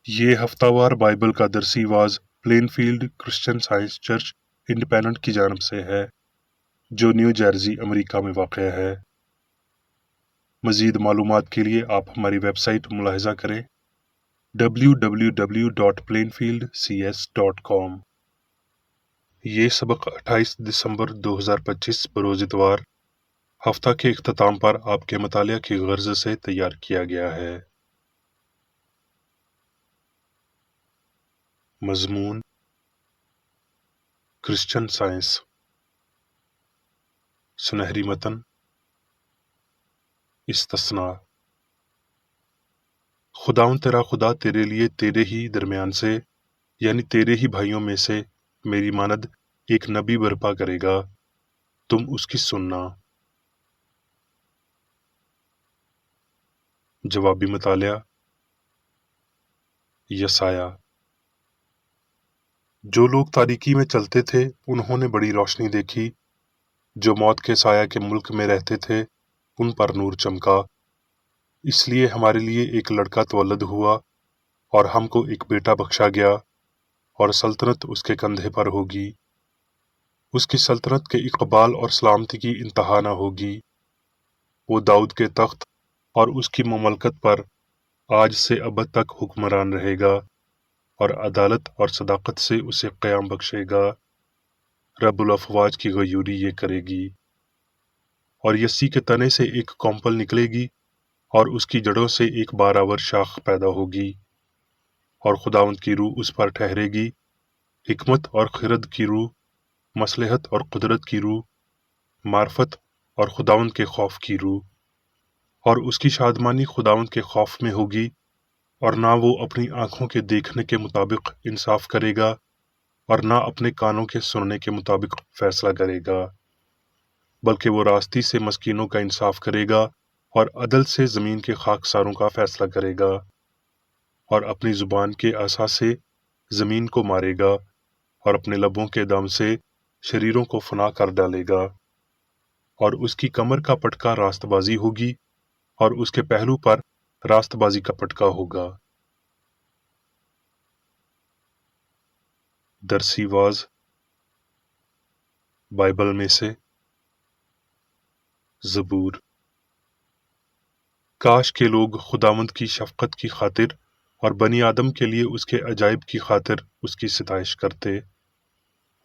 یہ ہفتہ وار بائبل کا درسی was Plainfield Christian Science Church Independent کی جانب سے ہے جو نیو جرسی امریکہ میں واقع ہے۔ مزید معلومات کے لیے آپ ہماری ویب سائٹ ملاحظہ کریں www.plainfieldcs.com۔ یہ سبق 28 دسمبر 2025 بروز اتوار ہفتہ کے اختتام پر آپ کے مطالعہ کی غرض سے تیار کیا گیا ہے۔ مضمون: کرسچن سائنس۔ سنہری متن: استثناء۔ خداوند تیرا خدا تیرے لیے تیرے ہی درمیان سے یعنی تیرے ہی بھائیوں میں سے میری ماند ایک نبی برپا کرے گا، تم اس کی سننا۔ جوابی مطالعہ: یسایہ۔ جو لوگ تاریکی میں چلتے تھے انہوں نے بڑی روشنی دیکھی، جو موت کے سایہ کے ملک میں رہتے تھے ان پر نور چمکا۔ اس لیے ہمارے لیے ایک لڑکا تولد ہوا اور ہم کو ایک بیٹا بخشا گیا، اور سلطنت اس کے کندھے پر ہوگی۔ اس کی سلطنت کے اقبال اور سلامتی کی انتہا نہ ہوگی۔ وہ داؤد کے تخت اور اس کی مملکت پر آج سے ابد تک حکمران رہے گا، اور عدالت اور صداقت سے اسے قیام بخشے گا۔ رب الافواج کی غیوری یہ کرے گی۔ اور یسی کے تنے سے ایک کونپل نکلے گی، اور اس کی جڑوں سے ایک بارآور شاخ پیدا ہوگی، اور خداوند کی روح اس پر ٹھہرے گی، حکمت اور خرد کی روح، مصلحت اور قدرت کی روح، معرفت اور خداوند کے خوف کی روح۔ اور اس کی شادمانی خداوند کے خوف میں ہوگی، اور نہ وہ اپنی آنکھوں کے دیکھنے کے مطابق انصاف کرے گا اور نہ اپنے کانوں کے سننے کے مطابق فیصلہ کرے گا، بلکہ وہ راستی سے مسکینوں کا انصاف کرے گا اور عدل سے زمین کے خاکساروں کا فیصلہ کرے گا، اور اپنی زبان کے عصا سے زمین کو مارے گا اور اپنے لبوں کے دم سے شریروں کو فنا کر ڈالے گا۔ اور اس کی کمر کا پٹکا راست بازی ہوگی، اور اس کے پہلو پر راست بازی کا پٹکا ہوگا۔ درسی واز بائبل میں سے زبور۔ کاش کے لوگ خداوند کی شفقت کی خاطر اور بنی آدم کے لیے اس کے عجائب کی خاطر اس کی ستائش کرتے۔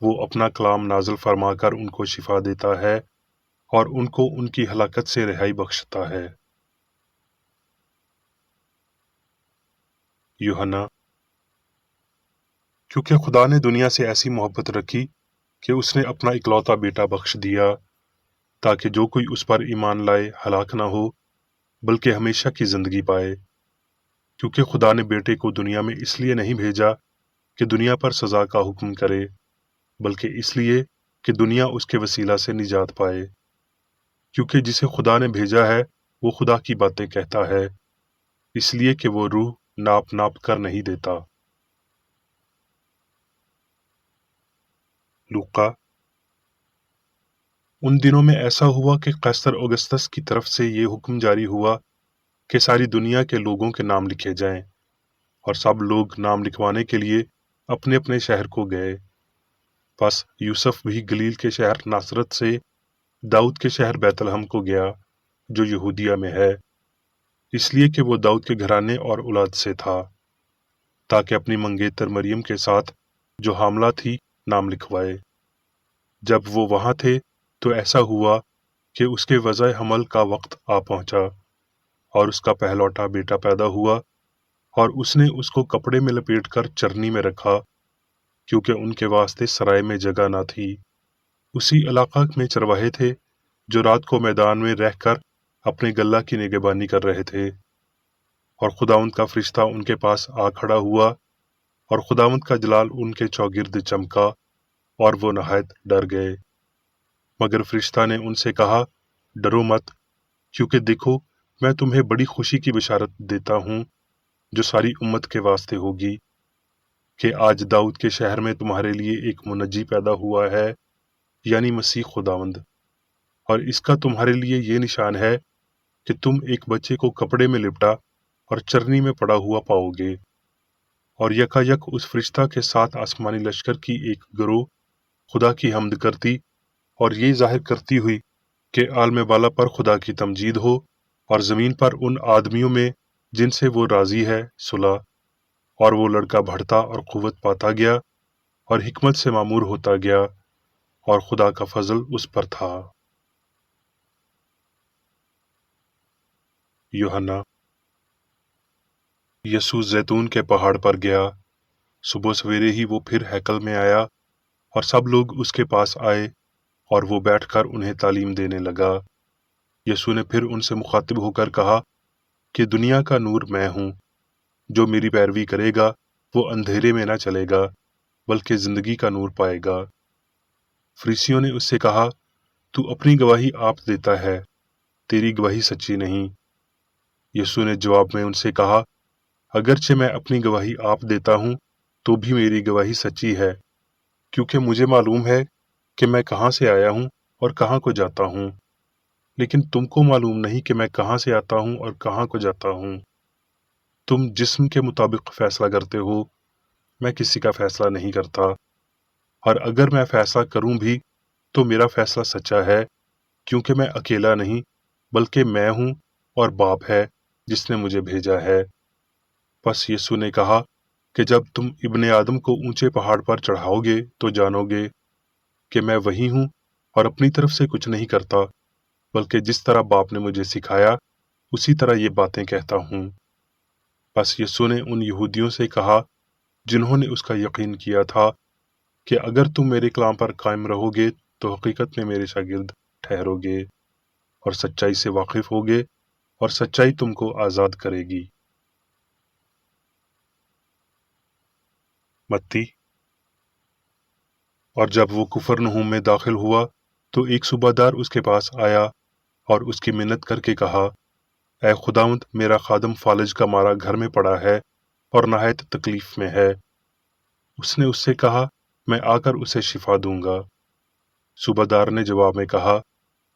وہ اپنا کلام نازل فرما کر ان کو شفا دیتا ہے اور ان کو ان کی ہلاکت سے رہائی بخشتا ہے۔ یوحنا۔ کیونکہ خدا نے دنیا سے ایسی محبت رکھی کہ اس نے اپنا اکلوتا بیٹا بخش دیا، تاکہ جو کوئی اس پر ایمان لائے ہلاک نہ ہو بلکہ ہمیشہ کی زندگی پائے۔ کیونکہ خدا نے بیٹے کو دنیا میں اس لیے نہیں بھیجا کہ دنیا پر سزا کا حکم کرے، بلکہ اس لیے کہ دنیا اس کے وسیلہ سے نجات پائے۔ کیونکہ جسے خدا نے بھیجا ہے وہ خدا کی باتیں کہتا ہے، اس لیے کہ وہ روح ناپ ناپ کر نہیں دیتا۔ لوقا۔ ان دنوں میں ایسا ہوا کہ قیصر اوگسطس کی طرف سے یہ حکم جاری ہوا کہ ساری دنیا کے لوگوں کے نام لکھے جائیں، اور سب لوگ نام لکھوانے کے لیے اپنے اپنے شہر کو گئے۔ پس یوسف بھی گلیل کے شہر ناصرت سے داؤد کے شہر بیت لحم کو گیا جو یہودیہ میں ہے، اس لیے کہ وہ داؤد کے گھرانے اور اولاد سے تھا، تاکہ اپنی منگیتر مریم کے ساتھ جو حاملہ تھی نام لکھوائے۔ جب وہ وہاں تھے تو ایسا ہوا کہ اس کے وضع حمل کا وقت آ پہنچا، اور اس کا پہلوٹا بیٹا پیدا ہوا، اور اس نے اس کو کپڑے میں لپیٹ کر چرنی میں رکھا، کیونکہ ان کے واسطے سرائے میں جگہ نہ تھی۔ اسی علاقہ میں چرواہے تھے جو رات کو میدان میں رہ کر اپنے گلہ کی نگہبانی کر رہے تھے، اور خداوند کا فرشتہ ان کے پاس آ کھڑا ہوا، اور خداوند کا جلال ان کے چوگرد چمکا، اور وہ نہایت ڈر گئے۔ مگر فرشتہ نے ان سے کہا، ڈرو مت، کیونکہ دیکھو میں تمہیں بڑی خوشی کی بشارت دیتا ہوں جو ساری امت کے واسطے ہوگی، کہ آج داؤد کے شہر میں تمہارے لیے ایک منجی پیدا ہوا ہے، یعنی مسیح خداوند۔ اور اس کا تمہارے لیے یہ نشان ہے کہ تم ایک بچے کو کپڑے میں لپٹا اور چرنی میں پڑا ہوا پاؤ گے۔ اور यकायक उस फरिश्ता के साथ आसमानी लश्कर की एक गिरोह खुदा की हम्द करती और ये जाहिर करती हुई कि आलम बाला पर खुदा की तमजीद हो और ज़मीन पर उन आदमियों में जिनसे वो राज़ी है सुलह। और वो लड़का बढ़ता और क़ुव्वत पाता गया और हिकमत से मामूर होता गया और खुदा का फजल उस पर था। यूहन्ना। यसू जैतून के पहाड़ पर गया। सुबह सवेरे ही वो फिर हैकल में आया और सब लोग उसके पास आए और वो बैठकर उन्हें तालीम देने लगा। यसू ने फिर उनसे मुखातिब होकर कहा कि दुनिया का नूर मैं हूँ। जो मेरी पैरवी करेगा वो अंधेरे में न चलेगा बल्कि जिंदगी का नूर पाएगा। फरीसियों ने उससे कहा, तू अपनी गवाही आप देता है, तेरी गवाही सच्ची नहीं। यसू ने जवाब में उनसे कहा, अगरचे मैं अपनी गवाही आप देता हूँ तो भी मेरी गवाही सच्ची है, क्योंकि मुझे मालूम है कि मैं कहाँ से आया हूँ और कहाँ को जाता हूँ, लेकिन तुमको मालूम नहीं कि मैं कहाँ से आता हूँ और कहाँ को जाता हूँ। तुम जिस्म के मुताबिक फैसला करते हो, मैं किसी का फैसला नहीं करता, और अगर मैं फैसला करूं भी तो मेरा फैसला सच्चा है, क्योंकि मैं अकेला नहीं बल्कि मैं हूं और बाप है जिसने मुझे भेजा है। बस यीशु ने कहा कि जब तुम इब्ने आदम को ऊंचे पहाड़ पर चढ़ाओगे तो जानोगे कि मैं वही हूं और अपनी तरफ से कुछ नहीं करता, बल्कि जिस तरह बाप ने मुझे सिखाया उसी तरह ये बातें कहता हूं। बस यीशु ने उन यहूदियों से कहा जिन्होंने उसका यकीन किया था कि अगर तुम मेरे कलाम पर कायम रहोगे तो हकीकत में मेरे शागिर्द ठहरोगे और सच्चाई से वाकिफ होगे और सच्चाई तुमको आज़ाद करेगी। मत्ती। और जब वो कुफरनहूम में दाखिल हुआ तो एक सूबादार उसके पास आया और उसकी मिन्नत करके कहा, ऐ खुदावंद, मेरा खादम फालज का मारा घर में पड़ा है और नहायत तकलीफ में है। उसने उससे कहा, मैं आकर उसे शिफा दूंगा। सूबादार ने जवाब में कहा,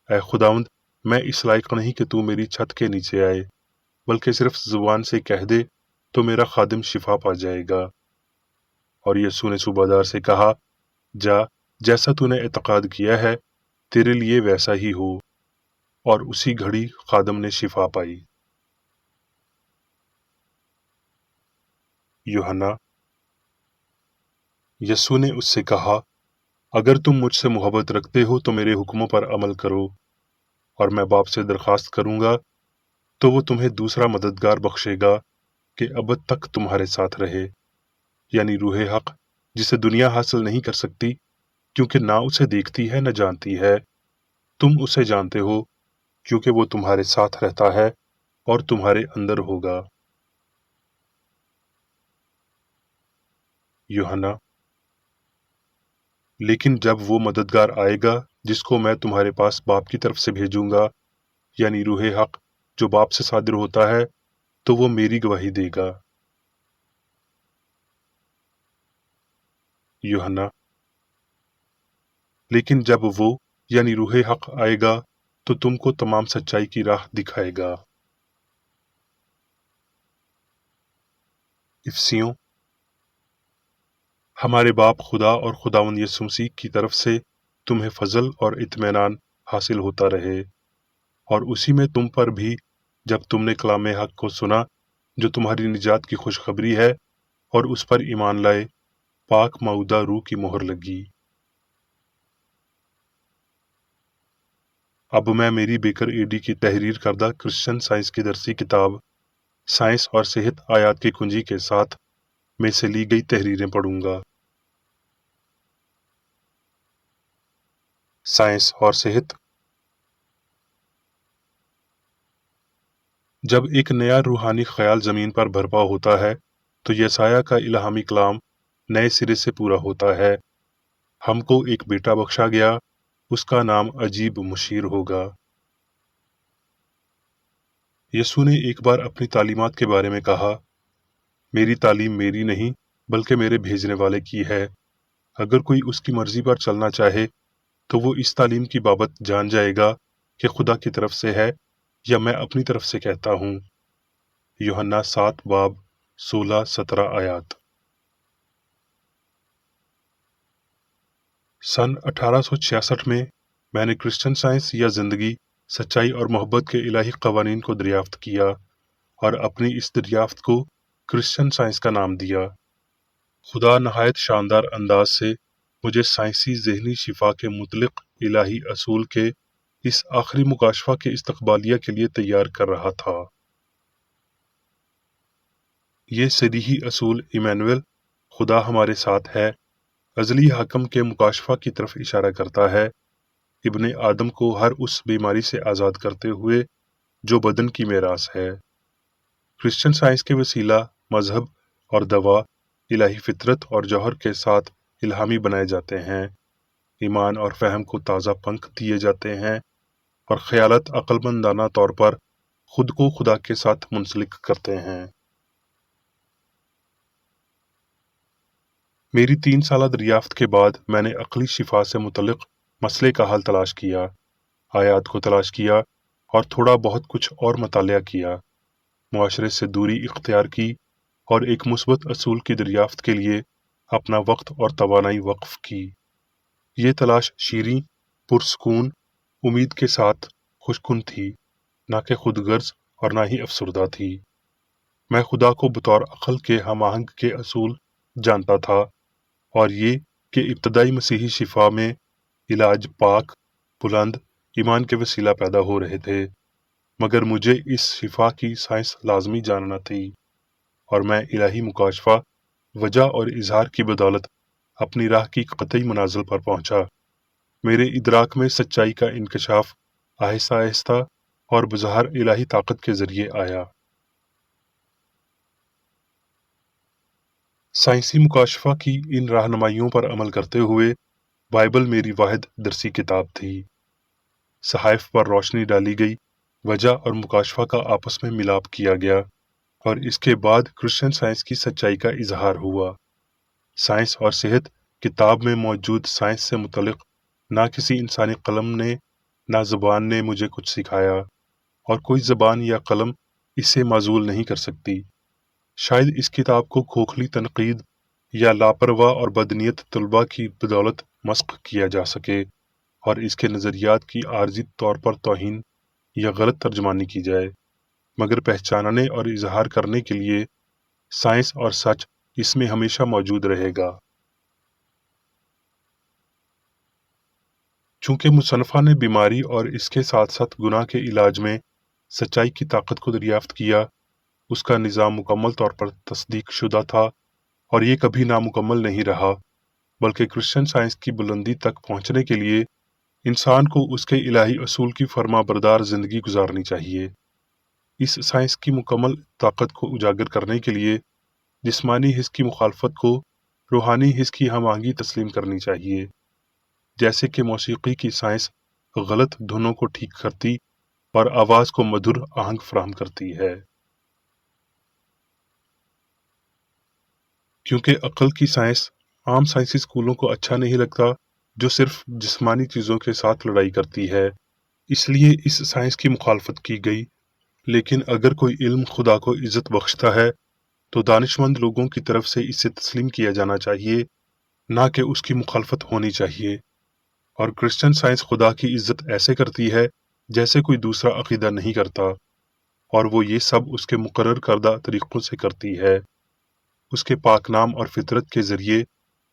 ऐ खुदावंद, मैं इस लायक नहीं कि तू मेरी छत के नीचे आए, बल्कि सिर्फ जुबान से कह दे तो मेरा खादिम शिफा पा जाएगा। और यीशु ने सूबादार से कहा, जा, जैसा तूने एतकाद किया है तेरे लिए वैसा ही हो। और उसी घड़ी खादम ने शिफा पाई। यूहन्ना। यीशु ने उससे कहा, अगर तुम मुझसे मोहब्बत रखते हो तो मेरे हुक्मों पर अमल करो, और मैं बाप से दरखास्त करूंगा तो वो तुम्हें दूसरा मददगार बख्शेगा कि अबद तक तुम्हारे साथ रहे, यानी रूहे हक, जिसे दुनिया हासिल नहीं कर सकती क्योंकि ना उसे देखती है न जानती है। तुम उसे जानते हो क्योंकि वो तुम्हारे साथ रहता है और तुम्हारे अंदर होगा। यूहन्ना। लेकिन जब वो मददगार आएगा जिसको मैं तुम्हारे पास बाप की तरफ से भेजूंगा, यानी रूहे हक जो बाप से सादिर होता है, तो वो मेरी गवाही देगा। यूहन्ना। लेकिन जब वो यानी रूहे हक आएगा तो तुमको तमाम सच्चाई की राह दिखाएगा। इफ्सियों। हमारे बाप खुदा और खुदावंद यीशु मसीह की तरफ से तुम्हें फजल और इत्मीनान हासिल होता रहे, और उसी में तुम पर भी, जब तुमने कलाम हक को सुना जो तुम्हारी निजात की खुशखबरी है, और उस पर ईमान लाए, पाक मऊदा रूह की मोहर लगी। अब मैं मेरी बेकर एडी की तहरीर करदा क्रिश्चियन साइंस की दरसी किताब साइंस और सेहत आयात की कुंजी के साथ में से ली गई तहरीरें पढ़ूंगा। साइंस और सेहत। जब एक नया रूहानी ख्याल जमीन पर बर्पा होता है तो यसाया का इल्हामी कलाम नए सिरे से पूरा होता है। हमको एक बेटा बख्शा गया, उसका नाम अजीब मुशीर होगा। यसू ने एक बार अपनी तालीमात के बारे में कहा, मेरी तालीम मेरी नहीं बल्कि मेरे भेजने वाले की है। अगर कोई उसकी मर्जी पर चलना चाहे तो वो इस तालीम की बाबत जान जाएगा कि खुदा की तरफ से है या मैं अपनी तरफ से कहता हूँ। यूहन्ना 7 बाब 16-17 आयात। सन 1866 में मैंने क्रिश्चियन साइंस या जिंदगी, सच्चाई और मोहब्बत के इलाही कवानीन को दरियाफ्त किया और अपनी इस दरियाफ्त को क्रिश्चियन साइंस का नाम दिया। खुदा नहायत शानदार अंदाज से मुझे साइंसी ज़हनी शिफा के मुतल्लिक़ इलाही असूल के इस आखिरी मुकाशफा के इस्तक़बालिया के लिए तैयार कर रहा था। ये सरीही असूल इमैनुअल, खुदा हमारे साथ है, अज़ली हाकम के मुकाशफा की तरफ इशारा करता है, इब्ने आदम को हर उस बीमारी से आज़ाद करते हुए जो बदन की मेरास है। क्रिश्चियन साइंस के वसीला मजहब और दवा इलाही फितरत और जौहर के साथ इल्हामी बनाए जाते हैं, ईमान और फहम को ताज़ा पंख दिए जाते हैं और ख्यालत अक्लमंदाना तौर पर खुद को खुदा के साथ मुंसलिक करते हैं। मेरी 3 साला दरियाफ्त के बाद मैंने अक्ली शिफा से मुतल्लिक मसले का हल तलाश किया, आयात को तलाश किया और थोड़ा बहुत कुछ और मतालिया किया, मुआशरे से दूरी इख्तियार की और एक मुस्बत असूल की दरियाफ्त के लिए अपना वक्त और तवानाई वक्फ की। ये तलाश शीरीं, पुरसकून, उम्मीद के साथ खुशकुन थी, ना कि खुदगर्ज और ना ही अफसरदा थी। मैं खुदा को बतौर अक्ल के हम-आहंग के असूल जानता था और ये कि इब्तदाई मसीही शिफा में इलाज पाक, बुलंद, ईमान के वसीला पैदा हो रहे थे, मगर मुझे इस शिफा की साइंस लाजमी जानना थी और मैं इलाही मुकाशफा, वजह और इजहार की बदौलत अपनी राह की कतई मनाजिल पर पहुंचा। मेरे इदराक में सच्चाई का इंकशाफ आहिस्ता आहिस्ता और बज़ाहिर इलाही ताकत के जरिए आया। साइंसी मुकाशफा की इन रहनुमाइयों पर अमल करते हुए बाइबल मेरी वाहिद दरसी किताब थी। सहाइफ पर रोशनी डाली गई, वजह और मुकाशफा का आपस में मिलाप किया गया और इसके बाद क्रिश्चियन साइंस की सच्चाई का इजहार हुआ। साइंस और सेहत किताब में मौजूद साइंस से मुतल्लिक ना किसी इंसानी कलम ने, ना ज़बान ने मुझे कुछ सिखाया और कोई ज़बान या कलम इसे माज़ूल नहीं कर सकती। शायद इस किताब को खोखली तनकीद या लापरवाह और बदनीयत तलबा की बदौलत मस्ख किया जा सके और इसके नज़रियात की आर्जी तौर पर तौहीन या गलत तर्जमानी की जाए, मगर पहचानने और इजहार करने के लिए साइंस और सच इसमें हमेशा मौजूद रहेगा। चूंकि मुसन्नफ़ा ने बीमारी और इसके साथ साथ गुनाह के इलाज में सच्चाई की ताकत को दरियाफ्त किया, उसका निज़ाम मुकम्मल तौर पर तस्दीक शुदा था और ये कभी नामुकम्मल नहीं रहा, बल्कि क्रिश्चियन साइंस की बुलंदी तक पहुंचने के लिए इंसान को उसके इलाही असूल की फर्माबरदार जिंदगी गुजारनी चाहिए। इस साइंस की मुकम्मल ताकत को उजागर करने के लिए जिस्मानी हिस्स की मुखालफत को रूहानी हिस्स की हम-आहंगी तस्लीम करनी चाहिए। जैसे कि मौसीकी की साइंस गलत धुनों को ठीक करती और आवाज को मधुर आहंग फराहम करती है। क्योंकि अक्ल की साइंस आम साइंसी स्कूलों को अच्छा नहीं लगता जो सिर्फ जिस्मानी चीजों के साथ लड़ाई करती है, इसलिए इस साइंस की मुखालफत की गई। लेकिन अगर कोई इल्म खुदा को इज्जत बख्शता है तो दानिशमंद लोगों की तरफ से इसे तस्लीम किया जाना चाहिए, ना कि उसकी मुखालफत होनी चाहिए। और क्रिश्चियन साइंस खुदा की इज्जत ऐसे करती है जैसे कोई दूसरा अकीदा नहीं करता, और वो ये सब उसके मुकर्रर करदा तरीकों से करती है। उसके पाक नाम और फितरत के जरिए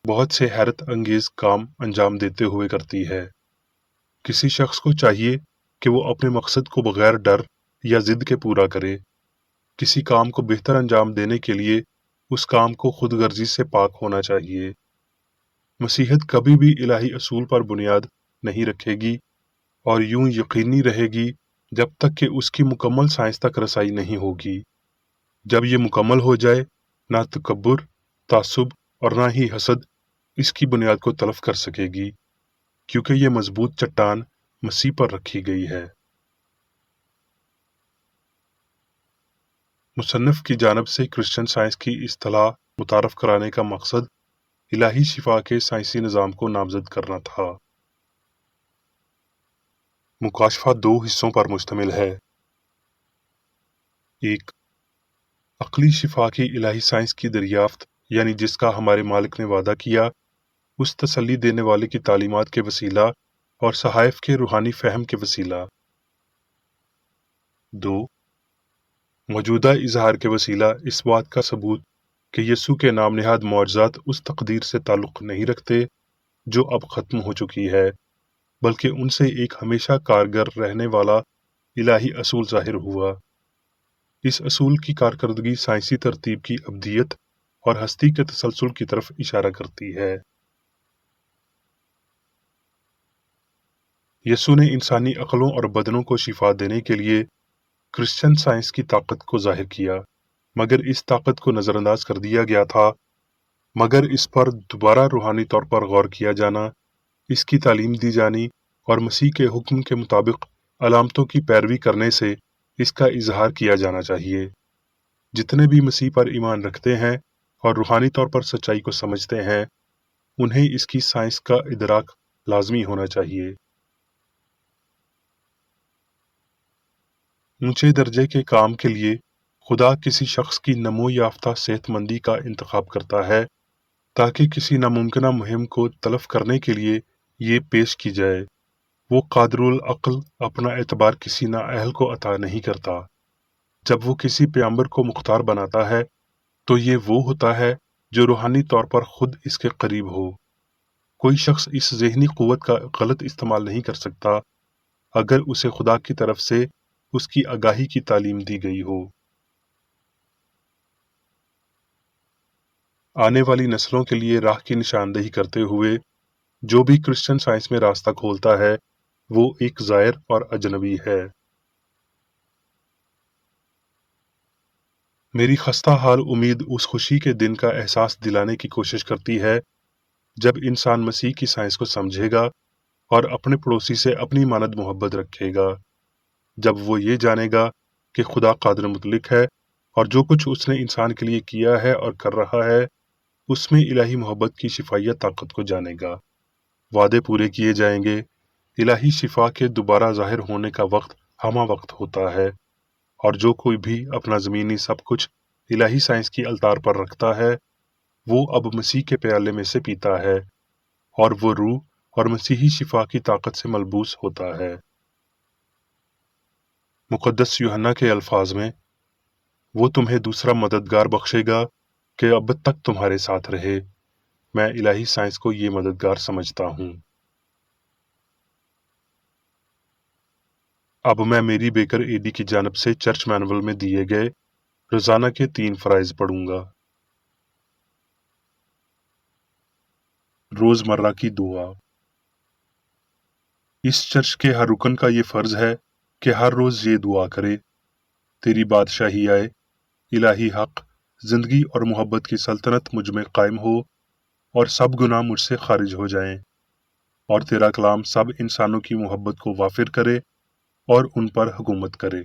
बहुत से हैरत अंगेज काम अंजाम देते हुए करती है। किसी शख्स को चाहिए कि वो अपने मकसद को बगैर डर या जिद के पूरा करे। किसी काम को बेहतर अंजाम देने के लिए उस काम को खुदगर्जी से पाक होना चाहिए। मसीहत कभी भी इलाही असूल पर बुनियाद नहीं रखेगी और यूं यकीनी रहेगी जब तक कि उसकी मुकम्मल साइंस तक रसाई नहीं होगी। जब ये मुकम्मल हो जाए, ना तकब्बुर, तासुब और ना ही हसद इसकी बुनियाद को तलफ कर सकेगी, क्योंकि ये मजबूत चट्टान मसीह पर रखी गई है। मुसन्निफ की जानब से क्रिश्चियन साइंस की इस्तिलाह मुतारफ कराने का मकसद इलाही शिफा के साइंसी निज़ाम को नामजद करना था। मुकाशफा 2 हिस्सों पर मुश्तमिल है। 1. अक्ली शिफा की इलाही साइंस की दरियाफ्त, यानी जिसका हमारे मालिक ने वादा किया اس تسلی دینے والے کی تعلیمات کے وسیلہ اور صحائف کے روحانی فہم کے وسیلہ۔ 2. موجودہ اظہار کے وسیلہ اس بات کا ثبوت کہ یسوع کے نام نہاد معجزات اس تقدیر سے تعلق نہیں رکھتے جو اب ختم ہو چکی ہے، بلکہ ان سے ایک ہمیشہ کارگر رہنے والا الہی اصول ظاہر ہوا۔ اس اصول کی کارکردگی سائنسی ترتیب کی ابدیت اور ہستی کے تسلسل کی طرف اشارہ کرتی ہے۔ یسوع نے انسانی عقلوں اور بدنوں کو شفا دینے کے لیے کرسچن سائنس کی طاقت کو ظاہر کیا، مگر اس طاقت کو نظر انداز کر دیا گیا تھا۔ مگر اس پر دوبارہ روحانی طور پر غور کیا جانا، اس کی تعلیم دی جانی اور مسیح کے حکم کے مطابق علامتوں کی پیروی کرنے سے اس کا اظہار کیا جانا چاہیے۔ جتنے بھی مسیح پر ایمان رکھتے ہیں اور روحانی طور پر سچائی کو سمجھتے ہیں، انہیں اس کی سائنس کا ادراک لازمی ہونا چاہیے۔ اونچے درجے کے کام کے لیے خدا کسی شخص کی نمو یافتہ صحت مندی کا انتخاب کرتا ہے تاکہ کسی ناممکنہ مہم کو تلف کرنے کے لیے یہ پیش کی جائے۔ وہ قادر العقل اپنا اعتبار کسی نااہل کو عطا نہیں کرتا۔ جب وہ کسی پیغمبر کو مختار بناتا ہے تو یہ وہ ہوتا ہے جو روحانی طور پر خود اس کے قریب ہو۔ کوئی شخص اس ذہنی قوت کا غلط استعمال نہیں کر سکتا اگر اسے خدا کی طرف سے اس کی آگاہی کی تعلیم دی گئی ہو۔ آنے والی نسلوں کے لیے راہ کی نشاندہی کرتے ہوئے جو بھی کرسچن سائنس میں راستہ کھولتا ہے وہ ایک زائر اور اجنبی ہے۔ میری خستہ حال امید اس خوشی کے دن کا احساس دلانے کی کوشش کرتی ہے جب انسان مسیح کی سائنس کو سمجھے گا اور اپنے پڑوسی سے اپنی مانند محبت رکھے گا، جب وہ یہ جانے گا کہ خدا قادر مطلق ہے اور جو کچھ اس نے انسان کے لیے کیا ہے اور کر رہا ہے اس میں الہی محبت کی شفائیہ طاقت کو جانے گا۔ وعدے پورے کیے جائیں گے۔ الہی شفا کے دوبارہ ظاہر ہونے کا وقت ہمہ وقت ہوتا ہے، اور جو کوئی بھی اپنا زمینی سب کچھ الہی سائنس کی التار پر رکھتا ہے وہ اب مسیح کے پیالے میں سے پیتا ہے اور وہ روح اور مسیحی شفا کی طاقت سے ملبوس ہوتا ہے۔ مقدس یوحنا کے الفاظ میں، وہ تمہیں دوسرا مددگار بخشے گا کہ اب تک تمہارے ساتھ رہے۔ میں الہی سائنس کو یہ مددگار سمجھتا ہوں۔ اب میں میری بیکر ایڈی کی جانب سے چرچ مینول میں دیے گئے روزانہ کے 3 فرائض پڑھوں گا۔ روزمرہ کی دعا۔ اس چرچ کے ہر رکن کا یہ فرض ہے کہ ہر روز یہ دعا کرے: تیری بادشاہی آئے، الہی حق، زندگی اور محبت کی سلطنت مجھ میں قائم ہو اور سب گناہ مجھ سے خارج ہو جائیں، اور تیرا کلام سب انسانوں کی محبت کو وافر کرے اور ان پر حکومت کرے۔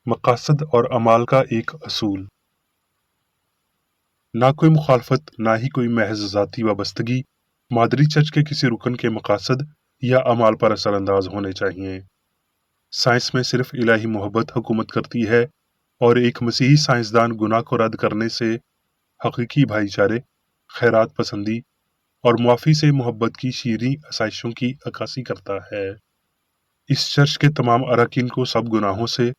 مقاصد اور اعمال کا ایک اصول۔ نہ کوئی مخالفت، نہ ہی کوئی محض ذاتی وابستگی مادری چرچ کے کسی رکن کے مقاصد یا اعمال پر اثر انداز ہونے چاہیے۔ سائنس میں صرف الہی محبت حکومت کرتی ہے، اور ایک مسیحی سائنسدان گناہ کو رد کرنے سے حقیقی بھائی چارے، خیرات پسندی اور معافی سے محبت کی شیریں آسائشوں کی عکاسی کرتا ہے۔ اس چرچ کے تمام اراکین کو سب گناہوں سے،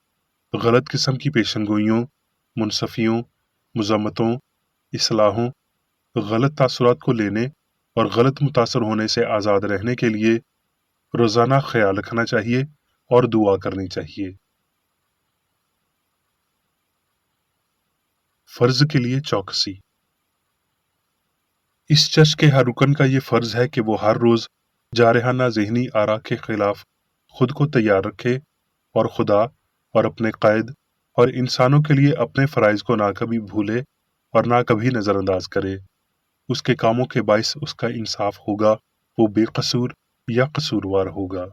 غلط قسم کی پیشن گوئیوں، منصفیوں، مذمتوں، اصلاحوں، غلط تاثرات کو لینے اور غلط متاثر ہونے سے آزاد رہنے کے لیے روزانہ خیال رکھنا چاہیے اور دعا کرنی چاہیے۔ فرض کے لیے چوکسی۔ اس چرچ کے ہر رکن کا یہ فرض ہے کہ وہ ہر روز جارحانہ ذہنی آرا کے خلاف خود کو تیار رکھے اور خدا اور اپنے قائد اور انسانوں کے لیے اپنے فرائض کو نہ کبھی بھولے اور نہ کبھی نظر انداز کرے۔ اس کے کاموں کے باعث اس کا انصاف ہوگا، وہ بے قصور یا قصوروار ہوگا۔